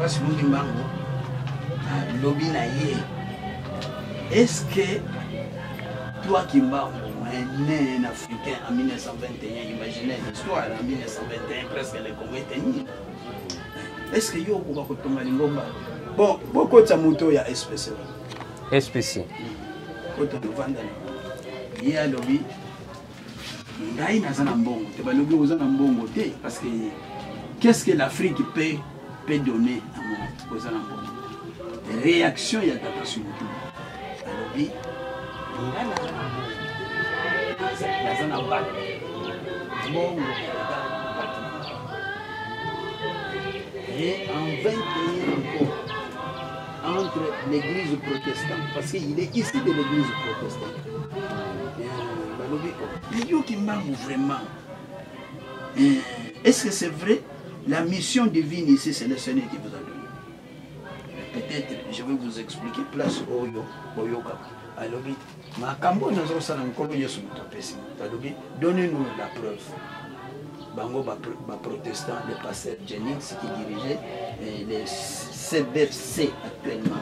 place Mungi Mbango, lobby na ye. Est-ce que toi Kimbango, un Africain en 1921, imaginez l'histoire en 1921, presque les Congo étaient nus. Est-ce que yo kuba kotonga lingomba? Bon, beaucoup de moto ya SPC. SPC. Koto de vanda. Il y a lobby. Ngai na zana mbongo. Te ba lobby ozana mbongo te parce que qu'est-ce que l'Afrique peut donner à mon ozana mbongo? Réaction ya tata sumutu. Lobby. La zana mbongo. Mbongo. Et en 21 encore, entre l'église protestante, parce qu'il est issu de l'église protestante. Mais yo qui m'a vraiment. Est-ce que c'est vrai? La mission divine ici, c'est le Seigneur qui vous a donné. Peut-être, je vais vous expliquer, place Oyo, Oyoka. Alors, ma cambo nous avons ça dans le colonial sur notre PC. Donnez-nous la preuve. Bango protestant, le pasteur Jennings qui dirigeait les CBFC actuellement.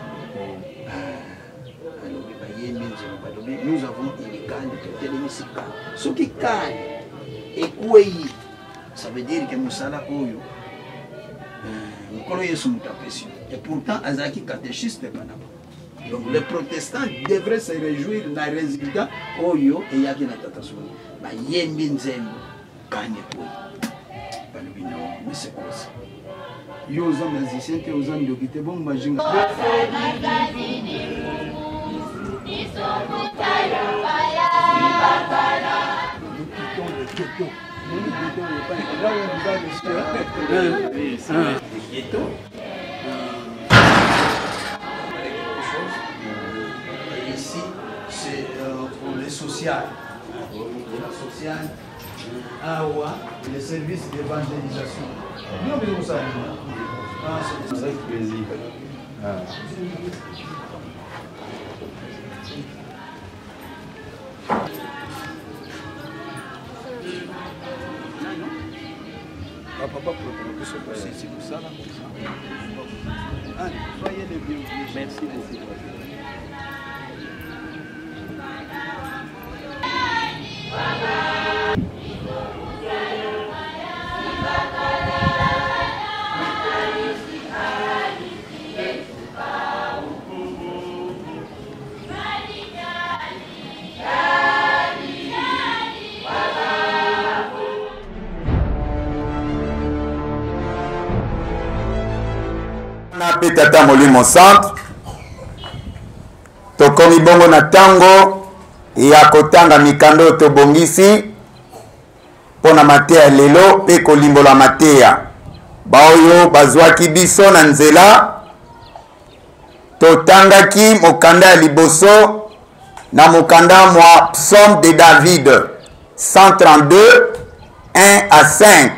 Nous avons une canne de télémisika. Ce qui canne et quoi, ça veut dire que nous sommes là. Et pourtant, Azaki catéchiste est pas là. Donc les protestants devraient se réjouir d'un résultat. Oyo et Yaki Natatasou. Yembin Zembo. Mais c'est quoi ça? Yo aux hommes musiciens et aux hommes de qui te bon majinga. Ici, c'est pour les sociales. La sociale. Les services d'évangélisation. Bien, mais ça. C'est avec plaisir. Papa, c'est pour ça. Soyez les bienvenus. Merci beaucoup. Tata Molimo Centre tokomi bongo na tango ya kotanga mikando tobongisi pona mateya lelo pe kolimbola mateya baoyo bazwaki biso na nzela totangaki mokanda ya liboso na mokanda mwa Psaume de David 132 1 à 5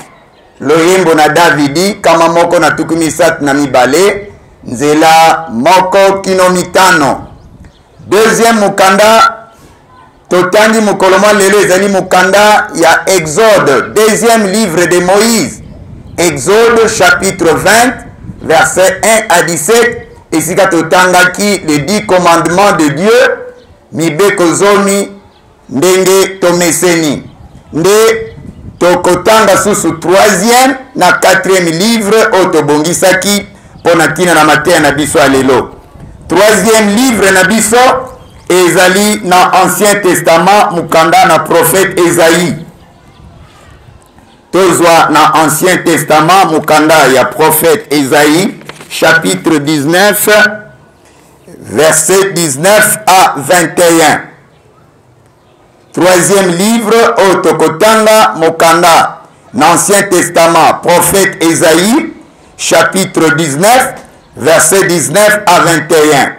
loyembo na Davidi kama moko na tuku misatu na mibale nzela moko kino mitano. Deuxième mukanda totangi mukoloma lelo ezali mukanda ya Exode, deuxième livre de Moïse, Exode chapitre 20 verset 1 à 17. Esika totangaki les 10 commandements de Dieu mibeko zomi ndenge tomeseni nde tokotanga susu troisième na quatrième livre otobongisaki pona kina na mateya na biso alelo. Troisième livre na biso ezali na Ancien Testament mukanda na prophète Esaïe. Tozwa na Ancien Testament mukanda ya prophète Esaïe chapitre 19 verset 19 à 21. Troisième livre otokotanga mukanda na Ancien Testament prophète Esaïe chapitre 19 verset 19 à 21.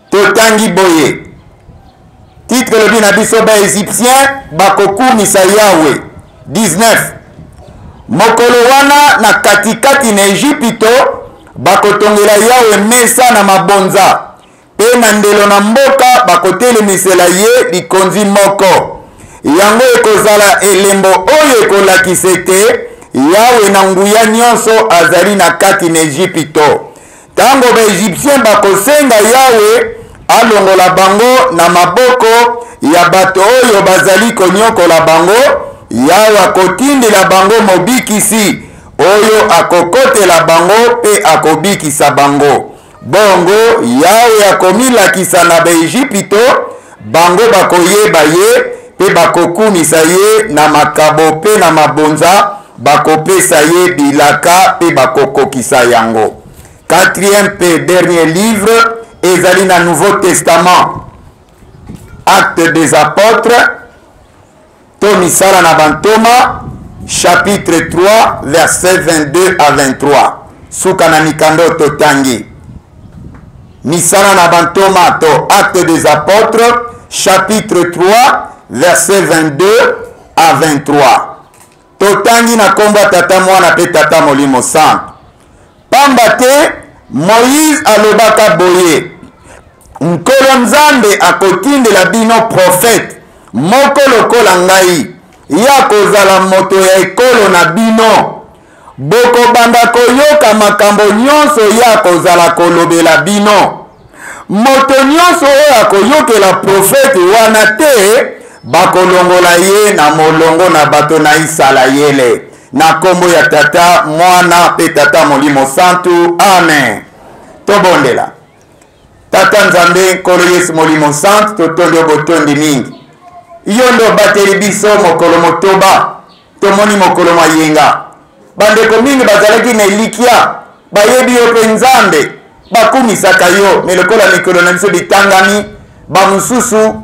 Totangi boye titre le bina biso ba égyptien bakokumisa Yahweh 19. Mokolo wana na katikati na Egypto bakotongela Yahweh mesa na mabonza pe na ndelo na mboka bakotelemisela ye likonzi moko yango ekozala elembo oyo ekolakisa ete yawe na nguya nyonso azali na kati na Ejipito. Tango baegyptien bakosenga yawe alongola bango na maboko ya bato oyo bazali konyokola bango, yawe akotindela bango mobikisi oyo akokotela bango pe akobikisa bango. Bongo yawe akomilakisa na baegypito, bango bakoyeba ye pe bakokumisa ye na makabo pe na mabonza, bakopesa ye bilaka pe bakokokisa yango. Quatrième pe dernier livre ezali na Nouveau Testament, Actes des Apôtres, to misala na bantoma, chapitre 3 verset 22 à 23. Suka na mikando totangi. Misala na bantoma to Actes des Apôtres, chapitre 3 verset 22 à 23. Totangi na kombo tata mwana pe tata molimo santo. Pamba te Moïse alobaka boye, nkolo nzambe akotindela bino prophète moko lokola ngai, ya kozala moto ya ekolo na bino. Bokobanda koyoka makambo nyonso ya kozala kolobela bino. Moto nyonso oyo akoyokela prophète wana te, bakolongola ye na molongo na bato na Isalaele. Na kombo ya tata mwana pe tata molimo santu, amen. Tobondela tata nzambe nkolo Yesu molimo santu, totondi obotondi mingi. Yondo bateli biso mokolo motoba, tomoni mokolo mayenga. Bandeko mingi bazalaki na elikia, bayebi yo pe nzambe, bakumisaka yo, melokola mikolo na biso bitangami, bamususu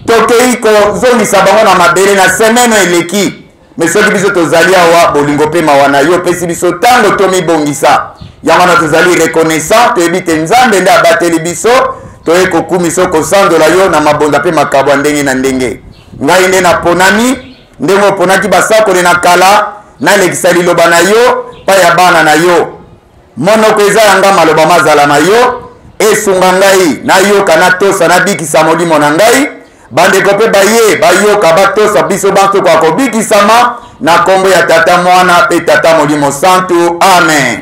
tokei kozongisa bango na mabele na semeno eleki. Mesoki biso tozali awa bolingo pe mawana yo pesi biso tango tomibongisa. Yamana tozali reconnaissant, toyebi te nzambe nde abateli biso, toye kokumisa kosandola yo na mabonda pe makabo ndenge na ndenge. Ngai nde naponami, ndenge oponaki basakoli na kala, nalekisa liloba na yo, pa ya bana na yo. Monoko eza yanga maloba mazala na yo, esunga ngai, na yoka na tosa na bikisa molimo na ngai, bandeko pe baye, bayoka batosa biso bantu kwa kobikisama, na kombo ya tata mwana pe tata molimo santu, amen.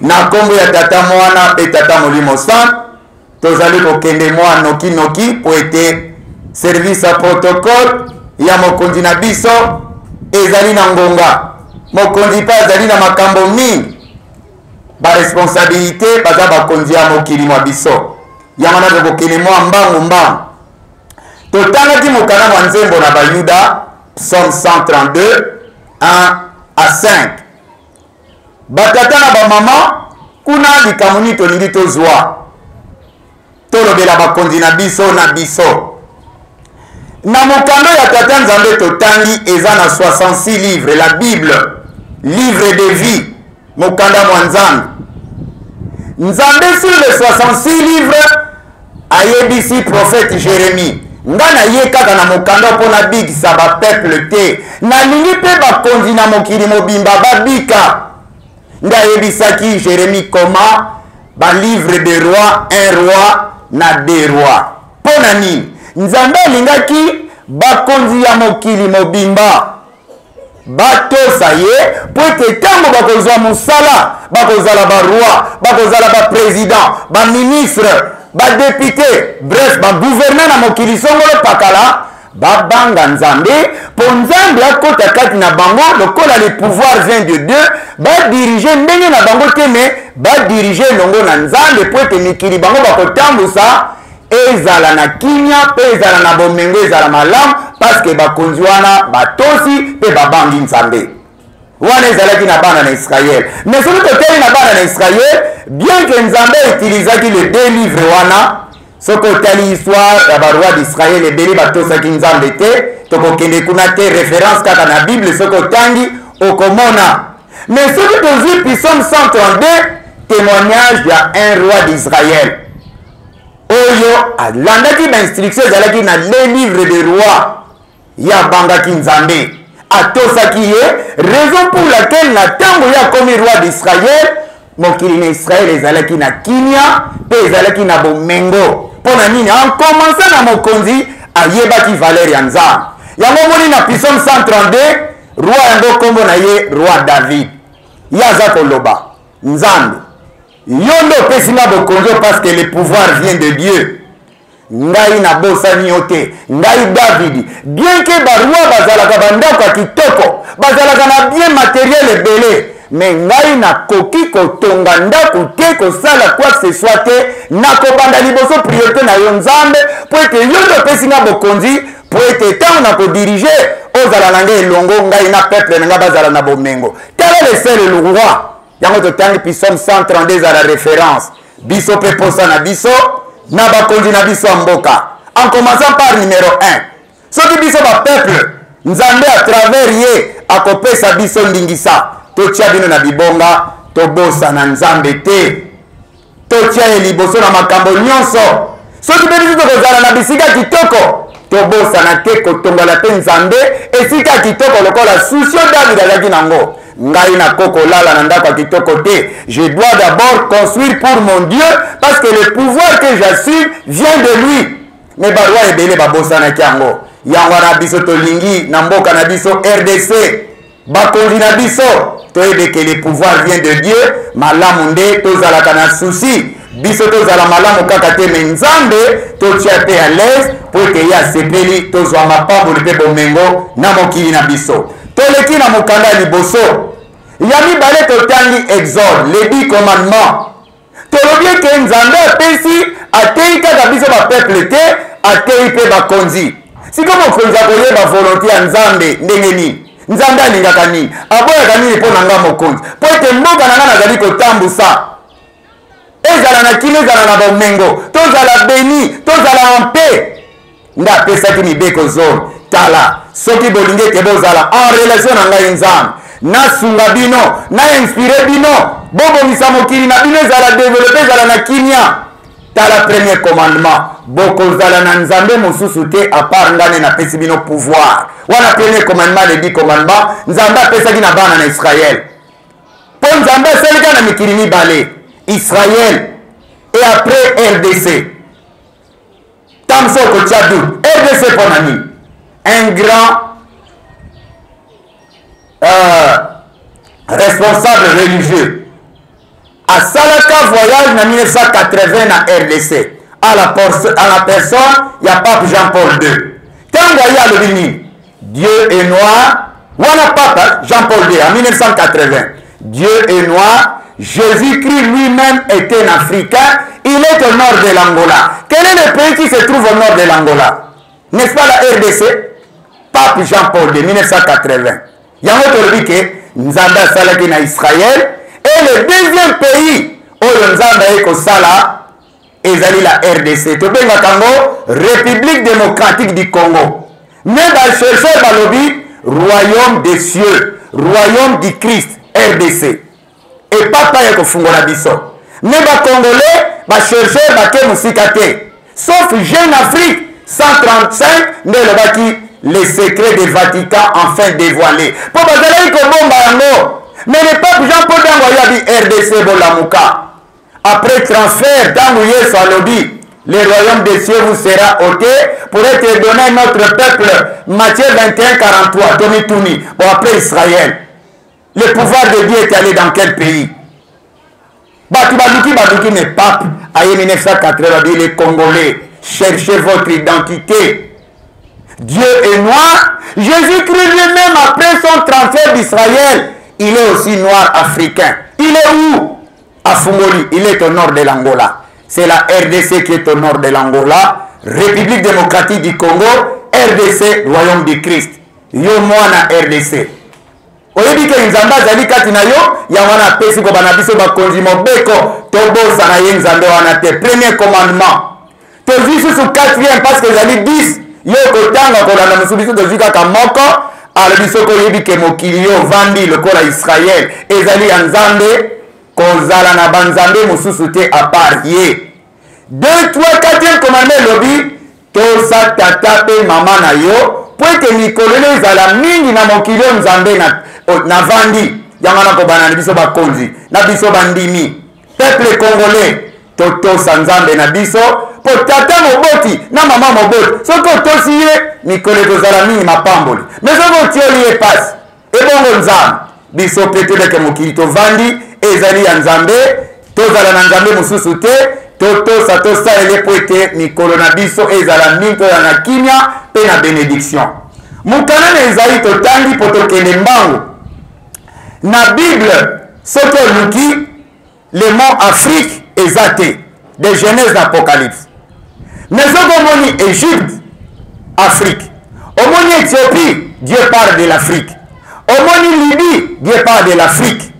Na kombo ya tata mwana pe tata molimo santu, tozali kokende mwa noki noki po ete service a protocole ya mokonzi na biso ezali na ngonga. Mokonzi pa ezali na makambo mingi, ba responsabilité baza bakonzi ya mokili mwa biso. Yamana kokende mwa mbangu mbangu. Totangaki mokana mwa nzembo na bayuda, Psaume 132, 1 à 5. Batata na bamama, kuna likamuni tolingi tozwa. Tolobela bakonzi na biso na biso. Na mokando ya tata nzambe totangi eza na 66 livres, la Bible, livre de vie, mokanda mwa nzambe. Nzambe sur les 66 livres, ayebisi prophète Jérémie. Nga na ye kaka na mokanda mpona bikisa bapeuple te. Nalingi mpe bakonzi na mokili mobimba babika. Nga ayebisaki Jérémie koma balivre de roi, un roi na deux rois. Mpona nini? Nzambe alingaki bakonzi ya mokili mobimba batosa ye po ete ntango bakozwa mosala, bakozala baroi, bakozala baprésident, baministre, badepute, bref bagouverneur na mokili songolo pakala, babanga nzambe po nzambe akota kati na bango lokola le pouvoir vient de Dieu, badirige ndenge na bango te me badirige longo na nzambe po ete mikili bango bakotambusa ezala na kimia pe ezala na bomengo ezala malamu parce que bakonzi wana batosi pe babangi nzambe. Wana ezalaki na bana na Israël. Mais soki toteli na bana na Israël, bien que nzambe utilisaki les deux livres wana, soki otali histoire ya baroi d'Israël ebele batosaki nzambe te, tokokende kuna te référence kaka na Bible soki otangi okomona. Mais soki tozwi Psaume 132, témoignage ya un roi d'Israël. Oyo alandaki ba instruction ezalaki na les livres de roi ya bangaki nzambe atosaki ye, raison pour laquelle na tango ya komi roi d'Israël mokili na Israël ezalaki na kimia pe ezalaki na bomengo. Pona nini? En commençant na mokonzi ayebaki valeur ya nzambe. Yango moni na Psaume 132 roi yango kombo na ye roi David. Yaza koloba nzambe yondo pesinga bokonzo parce que le pouvoir vient de Dieu. Ngai na bosani yote ngai David bien que barua bazalaka bandako ya kitoko bazalaka na bien matériel ebele mais ngai na koki kotonga ndako te kosala quoi que ce soit te na kobanda liboso priorité na yo nzambe po ete yondo pesinga bokonzi po ete ntango na kodirige ozala na ngai elongo ngai na peuple na ngai bazala na bomengo. Tala le seul le roi yango totangi psaume 132 à la référence biso pe posa na biso na bakonzi na biso mboka en commençant par numéro 1 soki biso ba peuple nzambe à travers ye akopesa biso ndingisa totia bino na bibonga tobosa na nzambe te totia ye liboso na makambo nyonso soki mpe biso tokozala na bisika kitoko tobosana te kotongola te nzambe esika kitoko lokola susio David azalaki nango. Ngai na koko lala na ndako ya kitoko te. Je dois d'abord construire pour mon Dieu parce que le pouvoir que j'assume vient de lui. Mais barwa ebele babosanaki yango. Yango na biso tolingi na mboka na biso RDC. Bakonzi na biso toyebe que le pouvoir vient de Dieu. Malamu nde tozalaka na souci. Biso tozala malamu kaka te me nzambe totia pe à l'aise po ete ye asepeli tozwa mapamboli mpe bomengo na mokili na biso. Toleki na mokanda liboso ya mibale totangi Exode les 10 commandements. Tolobi ke nzambe apesi atei kaka biso bapeuple te atei mpe bakonzi. Siko mokonzi akoyeba volonté ya nzambe ndenge nini nzambe alingaka nini aboyaka nini mpo na nga mokonzi po ete mboka na nga nazali kotambusa ezala na kino ezala na bomengo tozala beni tozala en paix nde apesaki mibeko zone. Tala soki bolingi ete bozala en relation na ngai nzambe nasunga bino na inspire bino bobomisa mokili na bino ezala développe ezala na kimia. Tala premier commandement bokozala na nzambe mosusu te à part ngane napesi bino pouvoir. Wana premier commandement les 10 commandements nzambe apesaki na bana na Israël po nzambe asalika na mikili mibale Israël et après RDC. Tamso kochadu RDC pour nani un grand responsable religieux à Salaka voyage en 1980 à RDC à la personne il y a pape Jean-Paul II. Tango ya le bini Dieu est noir wana papa Jean-Paul II en 1980 Dieu est noir. Jésus-Christ lui-même était un Africain. Il est au nord de l'Angola. Quel est le pays qui se trouve au nord de l'Angola? N'est-ce pas la RDC? Pape Jean-Paul II 1980. Yango tolobi ke nzambe asalaki na Israël et le deuxième pays oyo nzambe ekosala ezali la RDC. Tobengaka yango République démocratique du Congo. Mais bachercheur balobi royaume des cieux, royaume du Christ, RDC. Et papa yako fungola biso. Mais ba congolais ba chercher ba ke musika te. Sauf Jeune Afrique 135 nde lobaki les secrets du Vatican enfin dévoilés. Pour bazala ko bomba yango. Mais le pape Jean-Paul II yabi RDC bolamuka. Après transfert dans Yesu alobi le royaume des cieux vous sera ôté pour être donné à notre peuple. Matthieu 21 43 Tony Touni. Bon après Israël. Le pouvoir de Dieu est allé dans quel pays? Baduki, mais pape, à 1980, les Congolais, cherchez votre identité. Dieu est noir. Jésus-Christ lui-même, après son transfert d'Israël, il est aussi noir africain. Il est où? À Fungoli, il est au nord de l'Angola. C'est la RDC qui est au nord de l'Angola. République démocratique du Congo, RDC, Royaume du Christ. Yo mwana RDC. Oyebi ke nzambe azali kati na yo ya wana pesi ko bana biso bakonzi mobeko tobosa na ye nzambe wana te. Premier commandement tozwi susu quatrième parce que ezali 10 yo kotanga kolanda mosusu biso tozwi kaka moko alobi soko oyebi ke mokili yo vandi lokola Israël ezali ya nzambe kozala na banzambe mosusu te à part ye. 2, 3, 4e commandement lobi tosa tata pe mama na yo po ete mikolo ezala mingi na mokili yo nzambe na vandi yango na kobana na biso bakonzi na biso bandimi peuple congolais totosa nzambe na biso po tata moboti na mama moboti soki otosi ye mikolo ekozala mingi mapamboli mais soki otioli ye pasi ebongo nzambe biso pe toleke mokili tovandi ezali ya nzambe tozala na nzambe mosusu te totosa tosalele po ete mikolo na biso ezala mingi tozala na kimia mpe na bénédiction mokana na ezali totangi mpo tokende mbangu na bible soki oluki le mot afrique eza te de genèse d'apocalypse mais soki omoni égypte afrique omoni éthiopie Dieu parle de l'Afrique omoni Libye Dieu parle de l'Afrique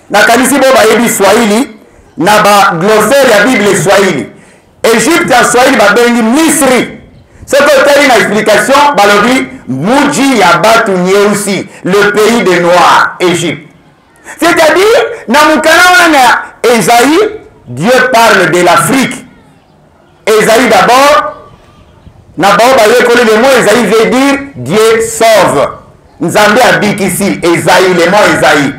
nakanisi bo bayebi swahili na ba glossaire ya bible swahili Égypte ya swahili babengi Misri soki otali na explication balobi muji ya batu nyeusi le pays des noirs Égypte c'est-à-dire na mokana wana Esaïe Dieu parle de l'Afrique Esaïe d'abord na bao bayekoli le mot Esaïe veut dire Dieu sauve nzambe abikisi Esaïe le mot Esaïe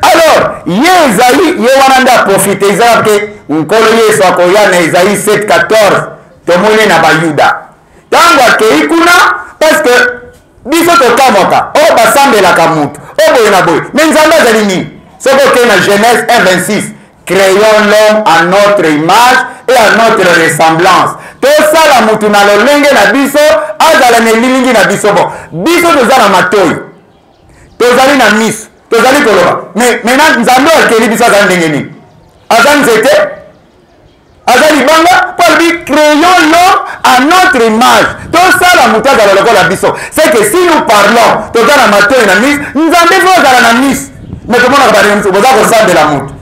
alors ye Esaïe ye wana nde aprofite eza ke nkolo yesu akoya na Esaïe 7:14 tomoni na bayuda ntango akei kuna parce que biso tokamoka oyo basambelaka mutu oyo boye na boye me nzambe azali nini soki okei na Genèse 1:26 créons l'homme à notre image et à notre ressemblance tosala mutu na lolenge na biso azala na elilingi na biso bon biso toza na matoyi tozali na miso tozali koloba mais maintenant nzambe akeli biso azali ndenge nini aza nzete aza libanga po alobi créons l'homme à notre image tosala mutu azala lokola biso c'est que si nous parlons toza na matoyi na miso nzambe fo azala na miso mais tomonaka banenge miso boza kosambela mutu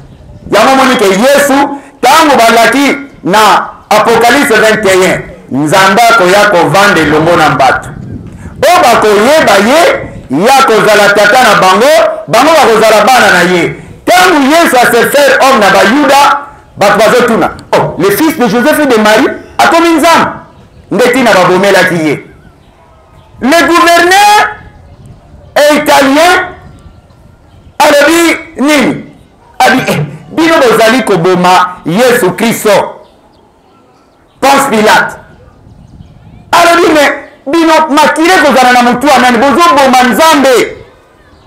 yango moni ke yesu ntango balaki na apocalypse 21 nzambe akoya kovanda elongo na bato oyo bakoyeba ye ya kozala tata na bango bango bakozala bana na ye ntango yesu ase faire homme na bayuda bato bazotuna oh, le fils de Joseph et de Marie akomi nzambe nde ntina babomelaki ye le gouverneur italien alobi nini abi bino bozali koboma yesu kristo Ponce Pilate alobi me bino makile kozala na motu anani bozoboma nzambe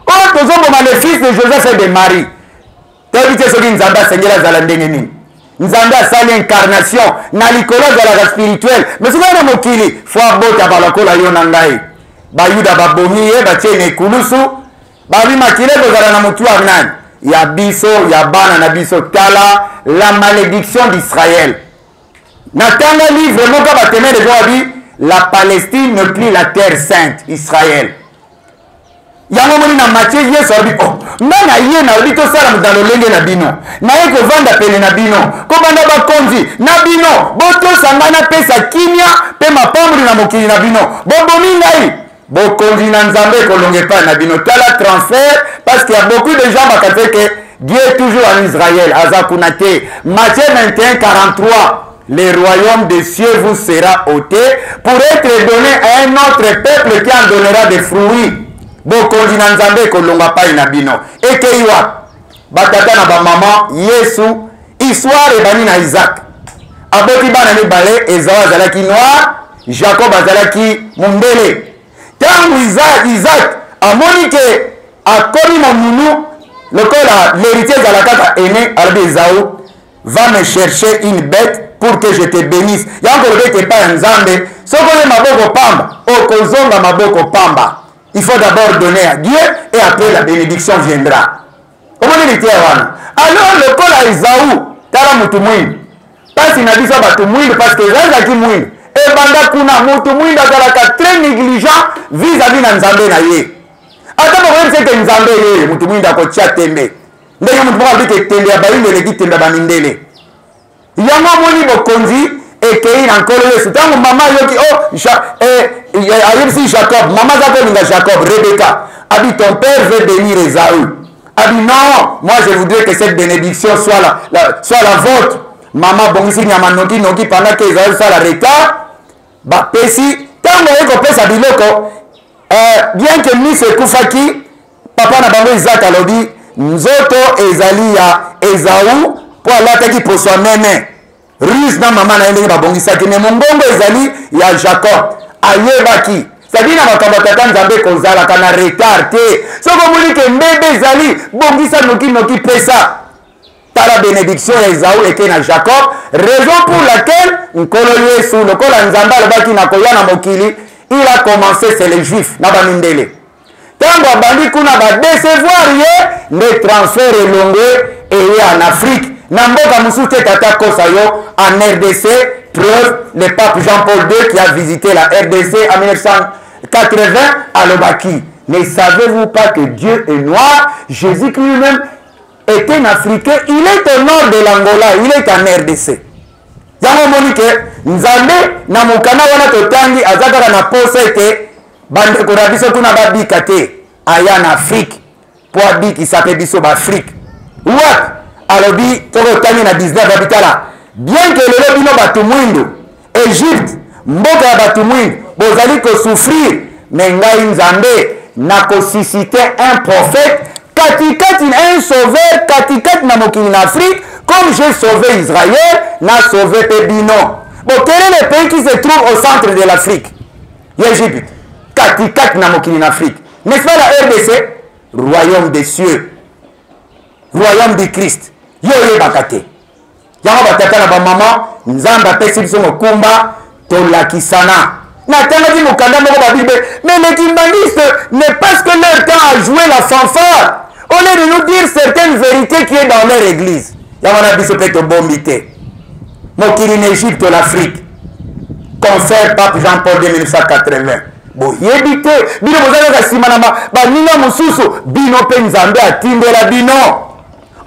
oyo tozoboma le fils de Joseph et de Marie toyebi te soki nzambe asengeli azala ndenge nini nzambe asali incarnation na likolo azalaka spirituel mais soki na mokili fo abota balokola yo na ngai bayuda babomi ye batie na ekulusu babi makile kozala na motu anani ya biso ya bana na biso tala la malédiction d'Israël natanga livre moko bateme de joabi la Palestine ne plus la terre sainte Israël yango moni na Matthieu yesu alobi oh nga na ye nalobi tosala na lolenge na bino naye kovanda pene na bino kobanda bakonzi na bino botosanga napesa kimia mpe mapamboli na mokili na bino bobomi ngai bokonzi na nzambe ekolonga epai na bino tala transfert parce qu'il y a beaucoup de gens bakate ke Dieu est toujours en Israël aza kuna te Matthieu 21:43 le royaume des cieux vous sera ôté pour être donné à un autre peuple qui en donnera des fruits bokonzi na nzambe ekolonga pai na bino ekei wa batata na bamama yesu histoire ebani na Isaac aboti bana mibale Esawu azalaki noir Jacob azalaki mondele ntango Isaac amoni ke akomi monunu lokola l'héritier ezala kaka aîné alobi Esawu va me chercher une bête pour que je te bénisse yango lobi ete epai ya nzambe soki oye maboko pamba okozonga maboko pamba il faut d'abord donner à Dieu et après la bénédiction viendra omoni litia wana alors lokola Esawu tala mutu mwindu pasi na biso bato mwindu parce que ezalaki mwindu ebanda kuna mutu mwindu azalaka très négligent vis-à-vis na nzambe na ye ata bakoyebisa ete nzambe yeye mutu mwindu akotia tembe ndenge mutu moko abiki tembe ya bayindu eleki tembe ya bamindele yango omoni bokonzi ekei na nkolo yesu ntango mama ayoki ayebisi Jacob mama aza kolinga Jacob Rebecca abi ton père veut bénir Esaü abi non moi je voudrais que cette bénédiction soit la vôtre mama bongisi nyama noki pendant que Esaü sala retard bapesi ntango oye kopesa biloko bien que miso ekufaki papa na bango Isaac alobi nzoto ezali ya Esaü po alataki poso meme ruse na mama na ye ndenge babongisaki me mongongo ezali ya Jacob ayebaki c'est-à-dire na makambo tata nzambe kozalaka na retard te soko omoni ke mbebe ezali bongisa noki pesa tala bénédiction ya Esaü eke na Jacob raison pour laquelle nkolo Yesu lokola nzambe alobaki na koya na mokili il a commencé c'est les juifs na bamindele ntango abandi kuna badecevoir ye nde transfert elongwe eye en Afrique na mboka mosusu te tata kosa yo en RDC. Preuve, le pape Jean-Paul II qui a visité la RDC en 1980 à Lobaki. Ne savez-vous pas que Dieu est noir? Jésus-Christ lui-même était un Africain. Il est au nord de l'Angola, il est en RDC. Yango monike, nzambe na mukana wana totangi azakaka na posa ete bande korabiso kuna babika te aya na Afrique. Po abiki sape biso ba Afrique. What? Alobi toko tangi na 19 habitala. Bien que le bino batu mwindu Égypte mboka ya batu mwindu bozali ko souffrir mais ngai nzambe na ko susciter un prophète katikati un sauveur katikati na mokili na Afrique comme j'ai sauvé Israël na sauvé pe bino. Bon, quel est le pays qui se trouve au centre de l'Afrique? L'Égypte. Katikati na mokili na Afrique. N'est-ce pas la RDC? Royaume des cieux. Royaume du Christ. Yo bakate. Yango batata na bamama nzamba pesi biso mokumba tolakisana na tanga di mukanda moko babibe mais les kimbandistes n'est pas que leur temps à jouer la fanfare au lieu de nous dire certaines vérités qui est dans leur église. Yango na biso pe to bombité mokili na Égypte l'Afrique confère pape Jean-Paul II 1980 bo yebite bino bozalaka sima na baninga mosusu bino pe nzambe atindela bino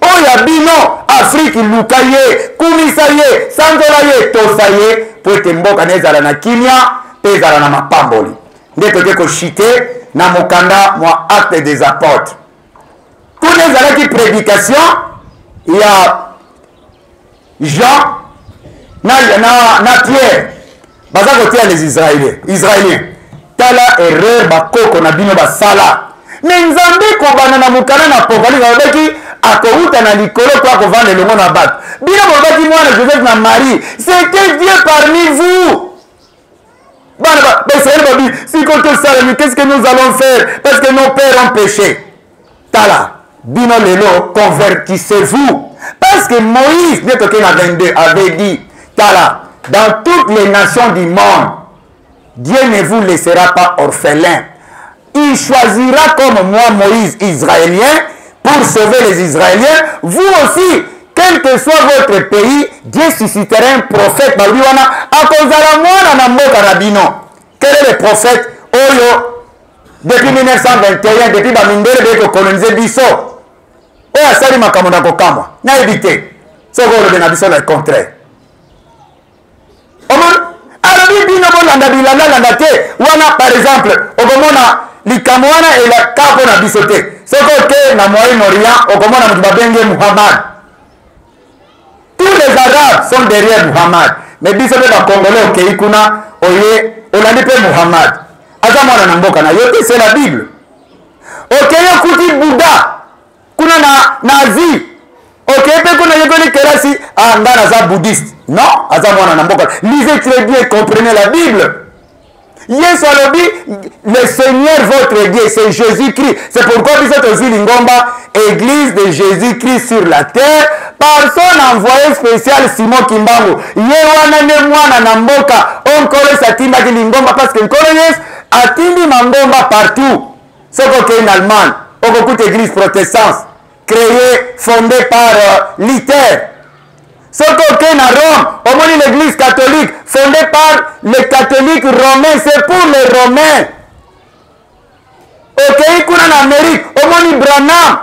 oya bino Afrique luka ye kumisa ye sanzola ye tosa ye po ete mboka na ezala na kimia mpe ezala na mapamboli nde toke koshite na mokanda mwa acte des apôtres kuna ezalaki prédication ya Jean na Pierre baza kotia les Israéliens tala erreur bakoko na bino basala mais nzambe kobana na mokanda na apocalypse alobaki akouta na likolo to akovanda elongo na bato bino bolobaki mwana Joseph na Marie c'était Dieu parmi vous bana baisraël babi sikoyo tosalami qu'est-ce que nous allons faire parce que nos pères ont péché tala bino lelo convertissez-vous parce que Moïse nde toke na 22 avait dit tala dans toutes les nations du monde Dieu ne vous laissera pas orphelins. Il choisira comme moi Moïse israélien pour sauver les Israéliens. Vous aussi, quel que soit votre pays, Dieu suscitera un prophète. Quel est le prophète? Oyo, depuis 1921, depuis Bamindele, de coloniser Bisso. Oya sali makamonda kokamwa. Na évité. Ce que le Bisso le contraire. Alors, bino bolanda bilanda landa te. Wana par exemple, okomona likamwana et la kapo na bisote. Ce que na Moyen-Orient, okomona mutu babenge Muhammad. Tous les Arabes sont derrière Muhammad. Mais bisote ba Congolais okei kuna oye olandi pe Muhammad. Aza mwana na mboka na yote c'est la Bible. Okei kuti Bouddha. Kuna na Asie. Okei pe kuna yekoni kelasi ngana za bouddhiste. Non, aza mwana na mboka. Lisez très bien, comprenez la Bible. Yes, le Seigneur votre Dieu, c'est Jésus-Christ. C'est pourquoi vous êtes aussi l'Ingomba, Église de Jésus-Christ sur la terre, par son envoyé spécial Simon Kimbangu. Yewana ne mwana na mboka, on kole satimba ki l'Ingomba parce que nkole yes, atindi mangomba partout. Ce qu'on en Allemagne, on écoute Église protestante, créée, fondée par Luther. Ce qu'on a à Rome, au moins l'église catholique, fondée par les catholiques romains, c'est pour les romains. Ok, qu'on en Amérique, au moins Branham,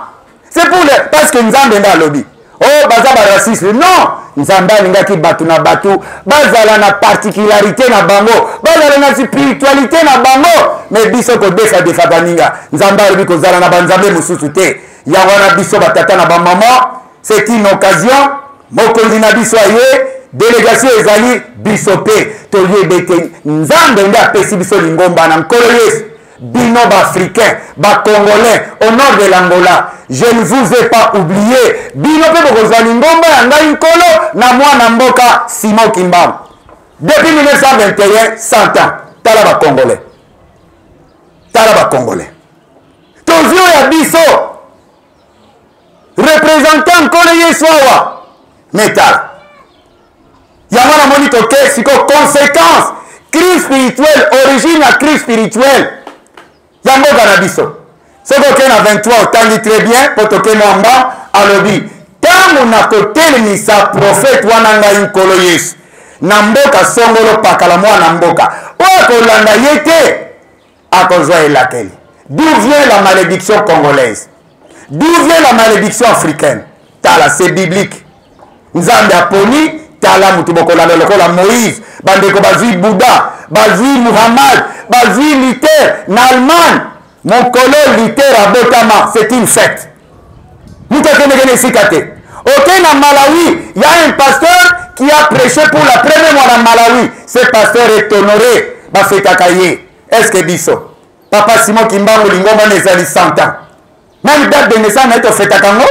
c'est pour les... Parce que nous avons dans le lobby. Oh, bazaba raciste. Non, nous avons qui batu na batu, bazala na particularité na bango, bazala na spiritualité na bango. Mais biso ko defa defa baninga. Nous avons ko zala na banzambe mususu te. Ya wana biso batata na ba maman, c'est une occasion. Mokonzi na biso aye délégation ezali biso pe toyebete nzambe nde apesi biso lingomba na nkolo Yesu bino ba-africain ba-congolais au nord de l'Angola. Je ne vous ai pas oublié bino pe bokozwa lingomba ya ngai nkolo na mwana mboka Simon Kimbangu depuis 1921 100 ans tala ba-congolais tala ba congolais tozio ya biso représentant nkolo yesu awa metala yango namoni toke siko conséquence crise spirituelle origine ya crise spirituelle yango kana biso soki oke na 23 otangi très bien po toke mwamba alobi ntango nakotelemisa profete wana ngai nkolo yesu na mboka songolo pakala mwana mboka oyo akolanda ye te akozwa elakeli. D'où vient la malédiction congolaise? D'où vient la malédiction africaine? Tala, c'est biblique. Nzambe aponi tala mutu bokolanda lokola Moïse bandeko bazwi Bouddha bazwi Muhammad bazwi Luther na Allemagne mokolo Luther abotama c'est une fête. Mutu akendekende esika te. Ok, na Malawi, il y a un pasteur qui a prêché pour la première fois en Malawi. Ce pasteur est honoré. Est-ce que biso? Papa Simon Kimbangu Lingomba nezali 100 ans. Même date de naissance est fait à Kango.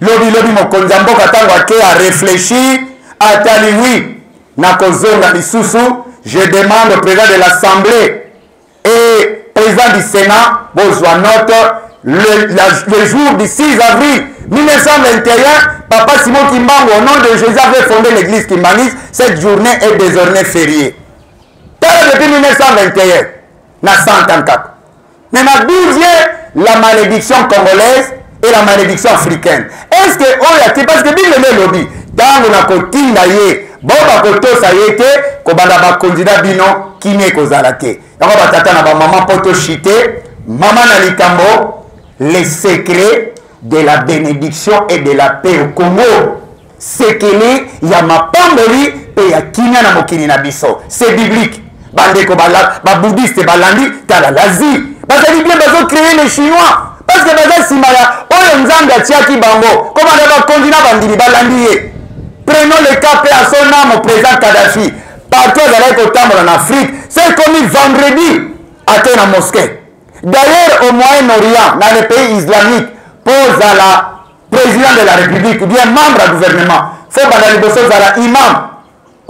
Lobi mokonzi mboka tango ake a réfléchi atali oui na kozonga lisusu. Je demande au président de l'Assemblée et président du Sénat bozwa note le jour du 6 avril 1921, Papa Simon Kimbangu, au nom de Jésus, avait fondé l'église Kimbangis. Cette journée est désormais fériée. Depuis 1921, na 134. Maintenant, d'où vient la malédiction congolaise et la malédiction africaine? Est-ce que, parce que Bible est lobby, dans la côtine d'ailleurs, boba koto sayete, kobanda ba candidat bino, kine kozalate. Yako batata na ba maman poto chité, maman na likambo, les secrets de la bénédiction et de la paix au Congo. C'est qu'il y a ma pamboli et y a kinya na mokini na biso. C'est biblique. Bandeko ba bouddhiste balandi tala l'Asie. Parce que Bible bazo créer les Chinois. Parce que bazo simaya oyo nzambe atiaki bango. Comment on va continuer bandini balandi. Prenons le cas à son âme au président Kadhafi. Partout dans l'Afrique, en Afrique, c'est comme vendredi à la mosquée. D'ailleurs, au Moyen-Orient, dans les pays islamiques, pose à la président de la République ou bien membre du gouvernement. Il faut que les choses à la imam.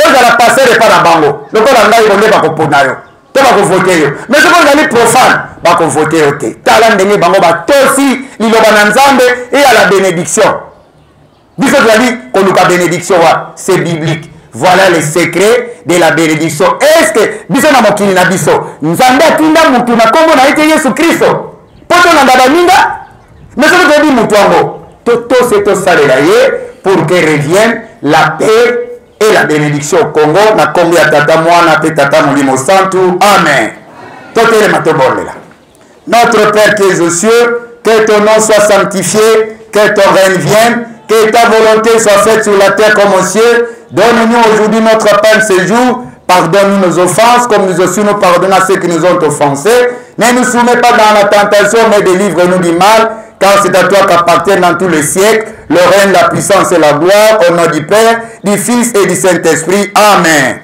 On va passer les pas dans bango. Le corps en a eu va composer. Tu vas voter. Mais ce qu'on a dit profane, va voter au thé. Talan de bango va tosi l'ilovananzambe et à la bénédiction. Biso dit qu'on nous a bénédiction, c'est biblique. Voilà les secrets de la bénédiction. Est-ce que biso na mokili na biso nzambe atinda mutu na kombo na ete Yesu Kristo? Poto na ndaba minga? Mais ce que dit Moutouango, tout c'est tout ça pour que revienne la paix et la bénédiction au Congo. Na Congo ya tata mwana pe tata molimo santu. Amen. Tout est là. Notre Père qui es aux cieux, que ton nom soit sanctifié, que ton règne vienne, que ta volonté soit faite sur la terre comme au ciel. Donne-nous aujourd'hui notre pain de ce jour. Pardonne-nous nos offenses, comme nous aussi nous pardonnons à ceux qui nous ont offensés. Ne nous soumets pas dans la tentation, mais délivre-nous du mal. Car c'est à toi qu'appartiennent dans tous les siècles le règne, la puissance et la gloire, au nom du Père, du Fils et du Saint-Esprit. Amen.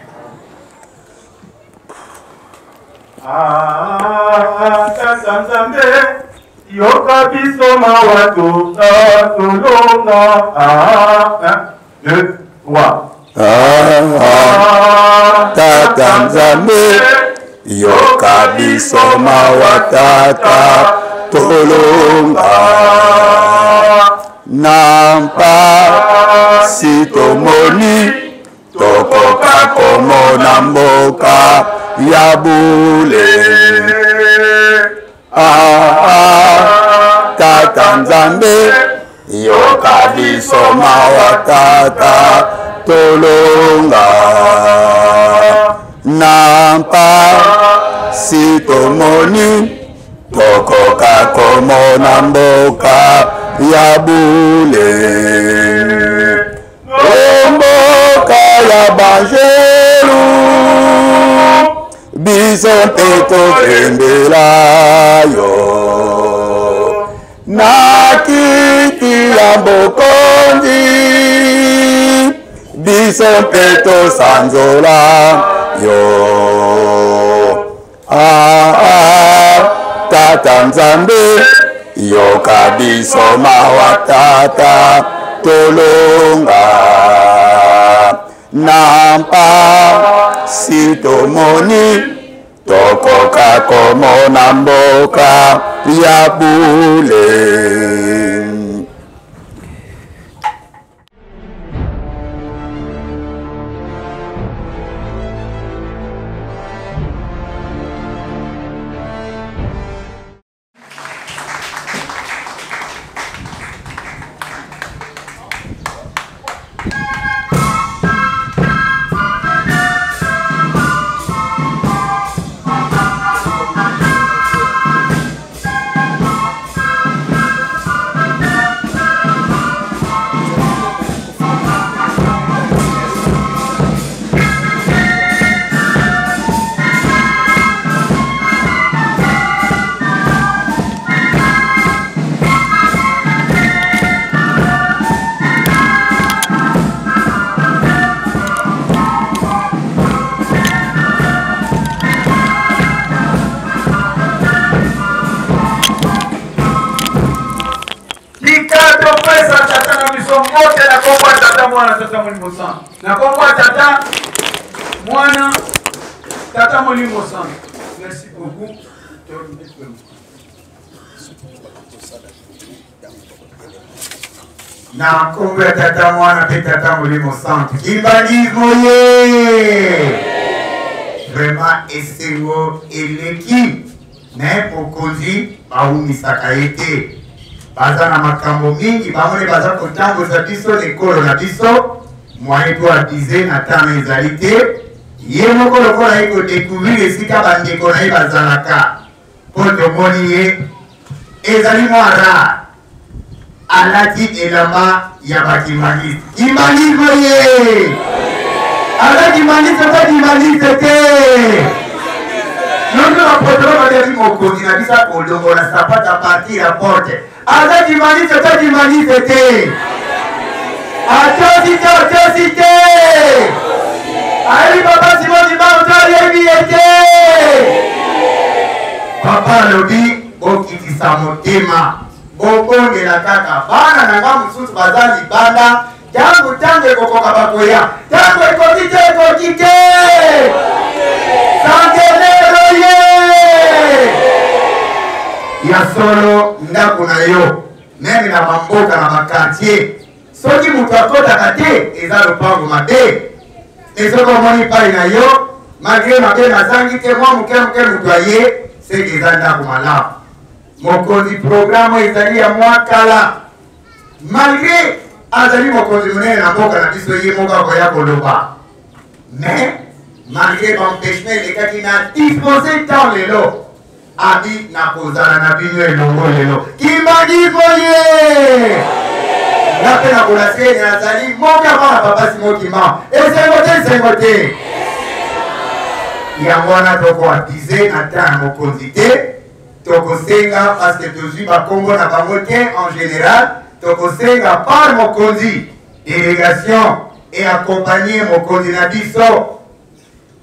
Tata Nzambe, yoka biso mawatata tolonga nampa si tomoni tokoka komona mboka ya bule. Tata Nzambe, yoka biso mawatata tolonga nampa si tomoni tokoka komona mboka ya bule. Mboka ya banjelu biso mpe tokendela yo na kiti ya bokonzi biso mpe tosanzola yo. Tata Nzambe, yoka biso mawatata tolonga nampa si tomoni tokoka komona mboka ya bule. Merci beaucoup. Na kombe tata mwana pe tata molimo santo. Kimbalismo ye. Vraiment esengo eleki. Ne pokonzi baumisaka ete. Baza na makambo mingi bamone baza kotango za biso lekolo na biso. Mwaeto abize na tana ezalite. Ye moko lokola eko découvrir esika bandeko na ye bazalaka. Poto moni ye ezali mwa rare. Alati elama ya bakimaniste. Kimaniste ye! Ala kimaniste pa kimaniste te! Nono apotolo maderi mokozi na bisa kolongo na sapata parti ya porte. Ala kimaniste pa kimaniste te! Atrocité! Aïe papa Simon Dimauta yebiete! Papa lobi okitisa motema. Bokonge la kaka bana nanga mususu bazali banda tangu kokoka bakoya tangu ekokite santelero ye ya solo ndako na yo meme na mamboka na makartier soki mutu akotaka te eza lopango mabe ezoko omoni pai na yo malgré mabe nazangi te mwa moke mutu aye seki eza ndako malamu. Mokonzi programme ezali ya mwakala malgré azali mokonzi monene na mboka na biso ye moko akoya koloba mais malgré bampêchement elekaki na disposer temps lelo abi na kozala na bino elongo lelo kimbangifo ye nga mpe na kolaseni azali moka mwana papa simokima esengo te yango wana tokoabize na temps ya mokonzi te. Tokosenga parce que tozui bakombo na bango te en général tokosenga par mokonzi délégation et accompagner mokonzi na biso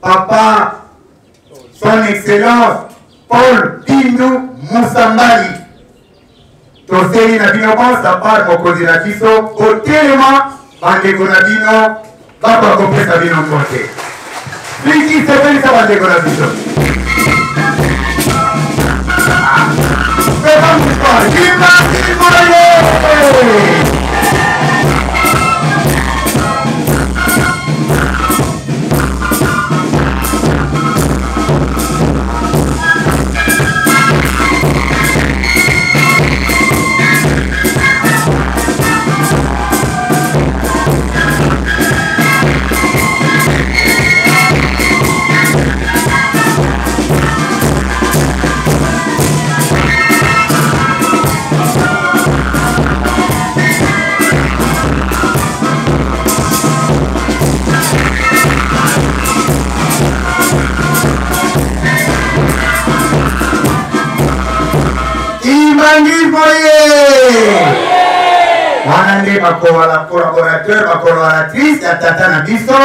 papa son excellence Paul Bindu Musambali toseli na bino bonsa par mokonzi na biso kotelema bandeko na bino bakokopesa bino mbote pliki sepelisa bandeko na biso. Vamos para wana nde collaborateur collaboratrice ya tata na biso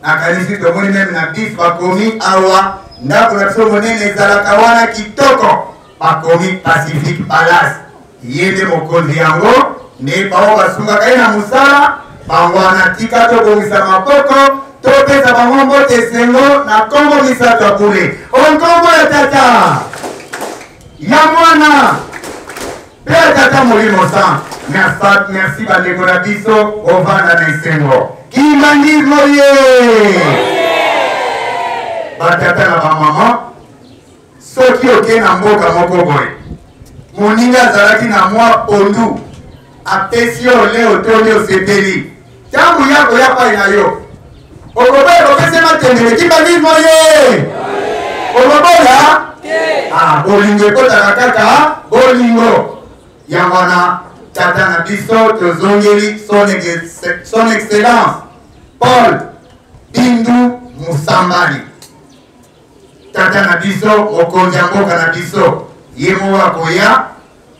nakanisi tomoni meme na biso bakomi awa ndako na biso monene ezalaka wana kitoko bakomi Pacifique Palace ye nde mokonzi yango nde bao basungaka ye na mosala bango wana tika tobongisa maboko topesa bango mbote esengo na nkombo misato ya bule onkombo ya tata ya mwana mpe ya tata molimo san. Merci bandeko na biso ovanda na esengo kimandismo ye batata na bamama. Soki oke na mboka moko boye moninga azalaki na mwa pondu apesi yo ole otoli osepeli ntango ya koya pai na yo okoboya kopesema tendele kimandismo ye okoboya bolingo ekotaka kaka bolingo yango wana tata na biso tozongeli son excellence Paul Bindu Musambali tata na biso mokonzi ya mboka na biso ye mo akoya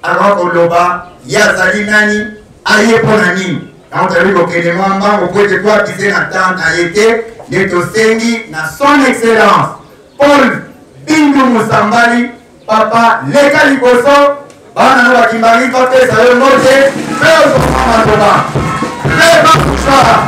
akakoloba ye azali nani aye mpo na nini nango tozali kokende mwa mbango po ete twapise na tante na ye te nde tosengi na son excellence Paul Bindu Musambali papa leka liboso bana no bakimbaki bapesa yo mote mpe ozokoma matoba mpe bakusa.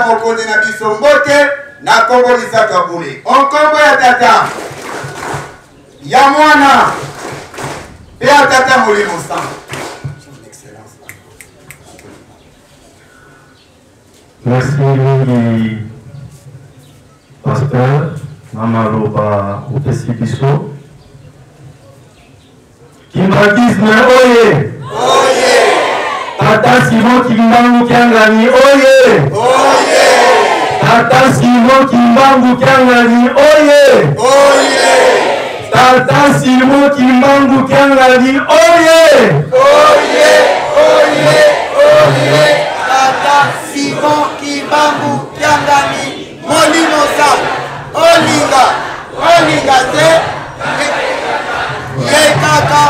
Mokonzi na biso mbote na kombo misato ya bule onkombo ya tata ya mwana mpe ya tata molimo san. Merci mingi pasteur na maloba opesi biso kimbakisme oye tata Simon Kimbangu Kiangani oye tata Simon Kimbangu Kiangani oye tata Simon Kimbangu Kiangani oye tata Simon Kimbangu Kiangani molimo sa olinga te ye kaka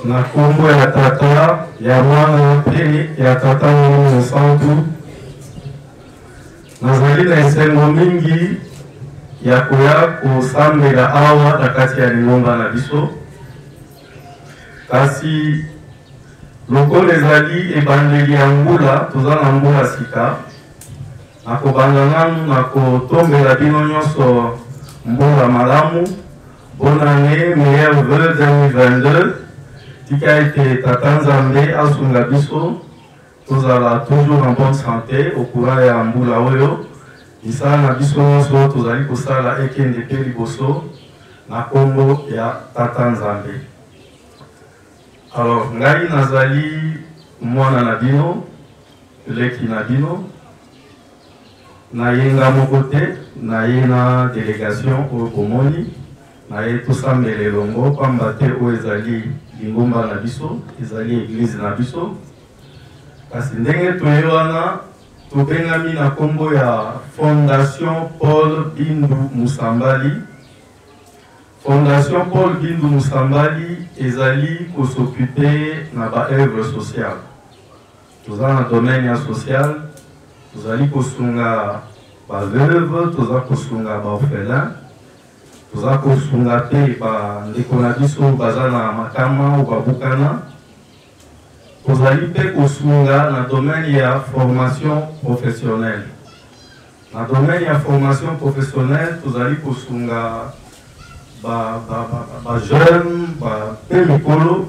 na kombo ya tata ya mwana mpe ya tata molimo santu nazali na esengo mingi ya koya kosambela awa na kati ya lingomba na biso kasi lokola ezali ebandeli ya mbula toza na mbula sika nakobanda nanu na kotombela bino nyonso mbula malamu bonne année meilleur vœu 2022 tika ete tata nzambe asunga biso tozala toujours en bonne santé au courant ya mbula oyo misala na biso nyonso tozali kosala ekende mpe liboso na kombo ya tata nzambe. Alors ngai nazali mwana na bino leki na bino nayenga moko te naye na délégation oyo bomoni naye tosambela elongo pamba te oyo ezali lingomba na biso ezali église na biso kasi ndenge toye wana tobengami na kombo ya Fondation Paul Bindu Musambali. Fondation Paul Bindu Musambali ezali s'occuper na ba œuvre sociale. Toza na domaine ya social, tozali kosunga ba veuve, toza kosunga ba orphelin, toza kosunga pe ba ndeko na biso baza na makama ou babukana. Tozali pe kosunga na domaine ya formation professionnelle. Na domaine ya formation professionnelle, tozali kosunga ba jeune, ba pe mikolo,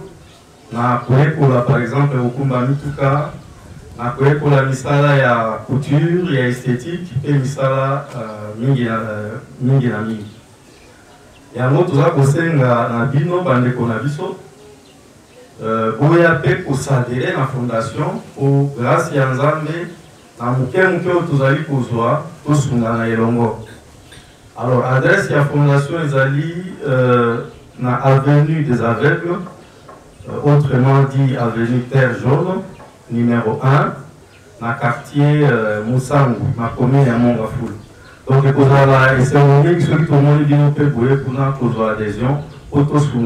na koyekola par exemple okumba mituka, na koyekola misala ya couture, ya esthétique, pe misala mingi na mingi. Yango toza kosenga na bino bandeko na biso, boya pe kosadere na fondation o grâce ya nzambe na muke oyo tozali kozwa tosunga na elongo. Alors adresse ya fondation ezali na avenue des Aveugles, autrement dit avenue Terre Jaune, numéro 1, na quartier Moussangu, na commune ya Mongafulu. Donc, il y a des ceux qui ont dit que pour adhésion, pour tous tout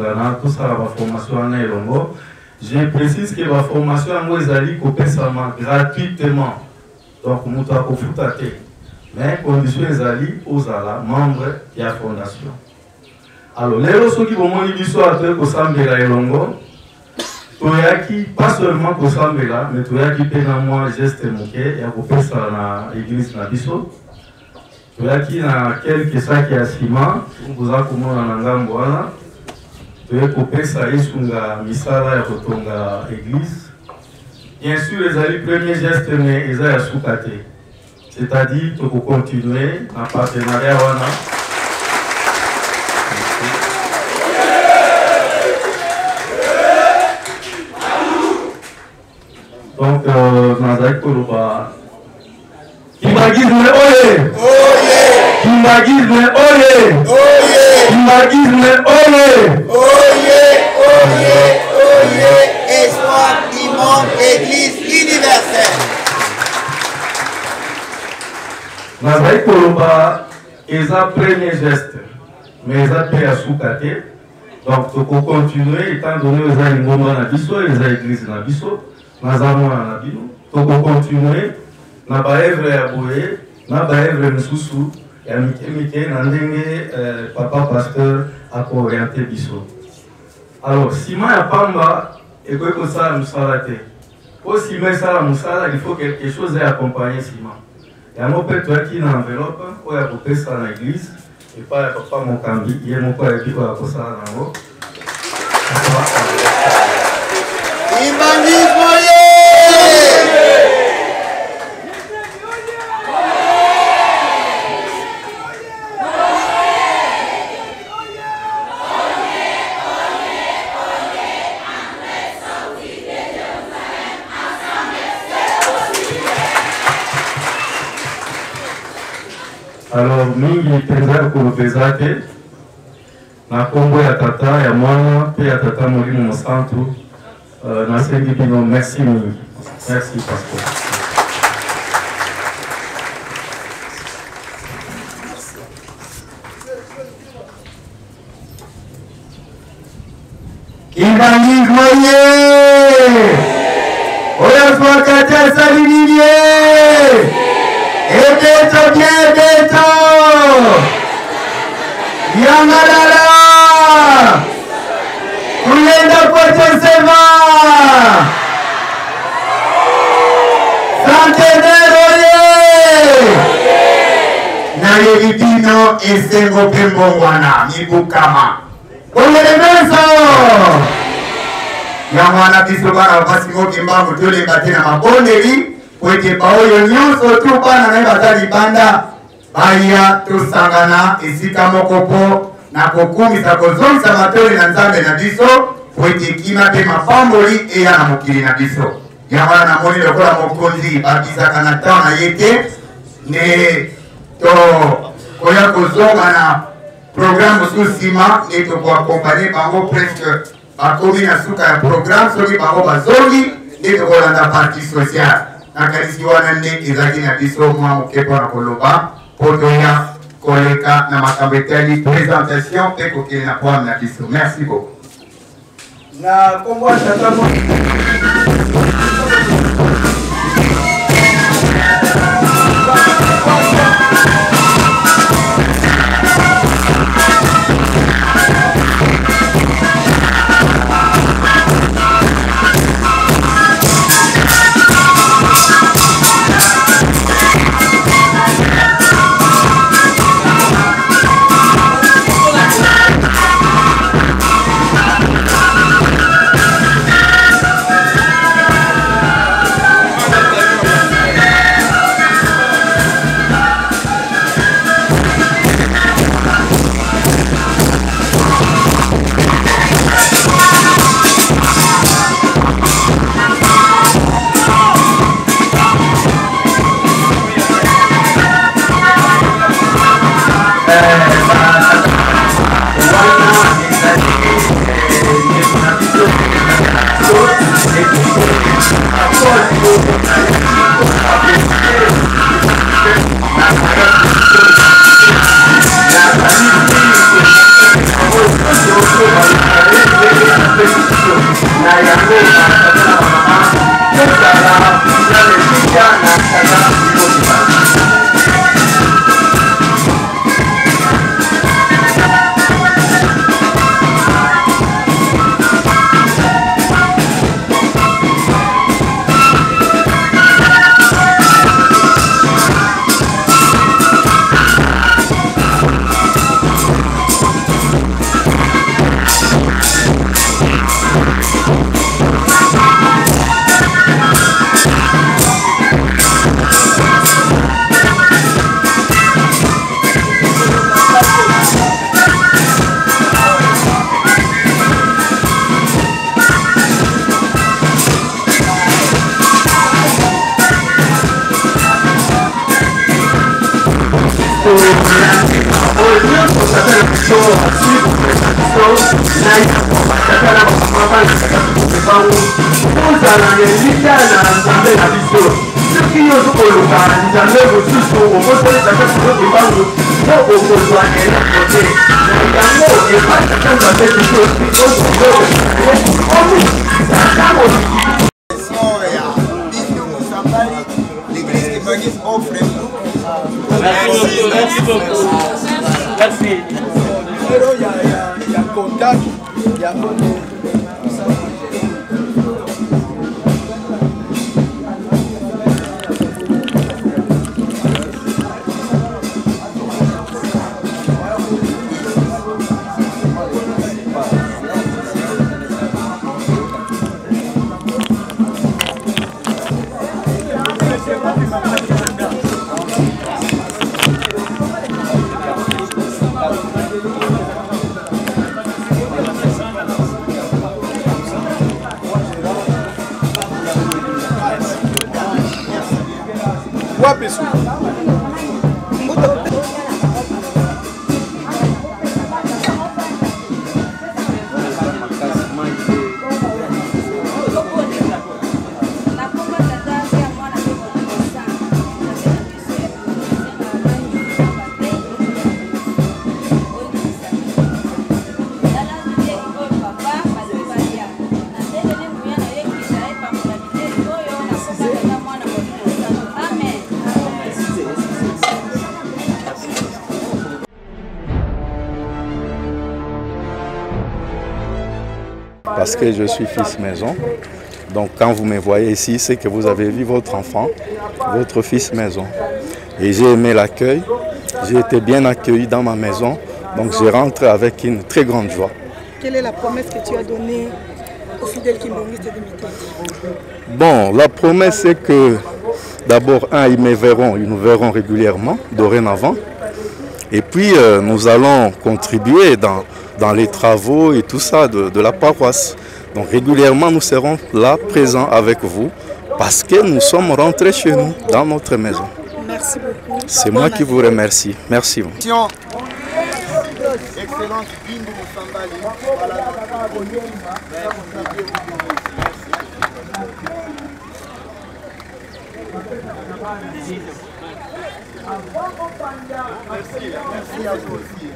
ça, la formation en Elongo. Je précise que la formation en Ouezali est gratuitement. Donc, nous avons fait mais condition Ezali aux membres de la fondation. Alors, les gens qui vont dire que Sambela Elongo, pas seulement que Sambela, mais Toyaki Penamwa geste moqué, et à couper ça dans l'église Nabiso. Toyaki na quelques sacs à ciment, vous avez comment en Angamboana. Toyaki couper ça isunga misala ya kotonga église. Bien sûr, les alliés premiers gestes, mais ils ont soukate. C'est-à-dire que vous continuez en partenariat. Donc, Nazak Koloba. Kimbagisme oye! Kimbagisme oye! Kimbagisme oye! Espoir du monde, Église universelle. Nazak Koloba, ils ont premier geste, mais ils ont payé à soukate. Donc, il faut continuer, étant donné qu'ils ont une bombe dans Bisso, ils ont une église dans Bisso. Nous avons continué, nous avons œuvre à Boué, nous avons œuvre à Moussou, et à Mike, papa pasteur à orienter Bisso. Alors, si je ne pas et que ça nous s'arrête, pour si je ça il faut quelque chose à accompagner Sima. Il y a un peu de qui dans l'enveloppe, pour y ça dans l'église, et pas papa mon cambi, il y a mon père qui va ça dans l'eau. Alors, mingi penza kulupezake na kombo ya tata ya mwana pe ya tata Molimo Mosantu na sengi bino merci mingi. Merci pasteur. Kimbangisme oye! Oya swakata saliniye! Ebeto bien beto! Yangalala! Kuyenda kwetu seva! Santenaire oye! Na yelipino esengo pembongwana mibukama. Oyeremeso! Yamwana biso bana basingo kimbangu tole batena mabondeli. Kwete baoyo nyonso tu bana na batali banda baya tosangana esika mokopo na kokumisa kozongisa matole na nzambe na biso kwete kima pe mapamboli eya na mokili na biso yamana na moni lokola mokonzi babisaka na temps na yete ne to koya kozonga na programme susima ne to koakompanye bango presque bakomi na suka ya programme soki bango bazongi ne to kolanda partie sociale nakalisi wana nde ezalaki na biso mwa moke mpona koloba mpo toya koleka na makambo etali présentation mpe kokende na poame na biso. Merci beaucoup. Na kombo ya tata biso asili kopesa biso na yakala bamabala bango kozala na elita na nzambe na biso soki yo ozokoluka nzambe mosusu okosalisa kaka bango po okozwa eloko te na yango epasaka nzambe biso L'église Évangeliste offre Merci beaucoup. Merci. Il y a contact, il y a Parce que je suis fils maison. Donc quand vous me voyez ici, c'est que vous avez vu votre enfant, votre fils maison. Et j'ai aimé l'accueil, j'ai été bien accueilli dans ma maison. Donc je rentre avec une très grande joie. Quelle est la promesse que tu as donnée aux fidèles kimbongistes de Mitete? Bon, la promesse c'est que d'abord, ils nous verront régulièrement, dorénavant. Et puis nous allons contribuer dans les travaux et tout ça de la paroisse. Donc régulièrement nous serons là présents avec vous parce que nous sommes rentrés chez nous, dans notre maison. Merci beaucoup. C'est moi qui vous remercie. Merci. Excellence Bindu Moussambali. Merci à vous aussi.